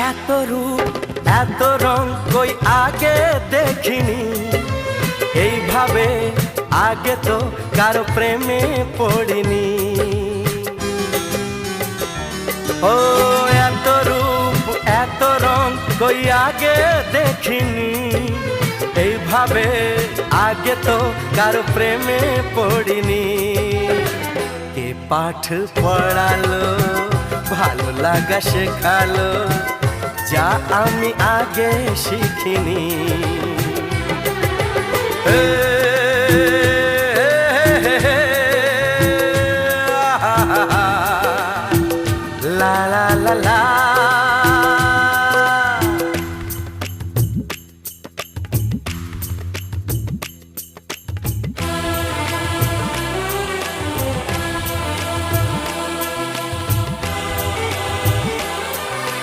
এত রূপ এত রং কই আগে দেখিনি, এইভাবে আগে তো কারো প্রেমে পড়িনি। ও এত রূপ এত রং কই আগে দেখিনি, এইভাবে আগে তো কারো প্রেমে পড়িনি। কে পাঠ পড়ালো ভালো লাগা শেখালো, যা আমি আগে শিখিনি।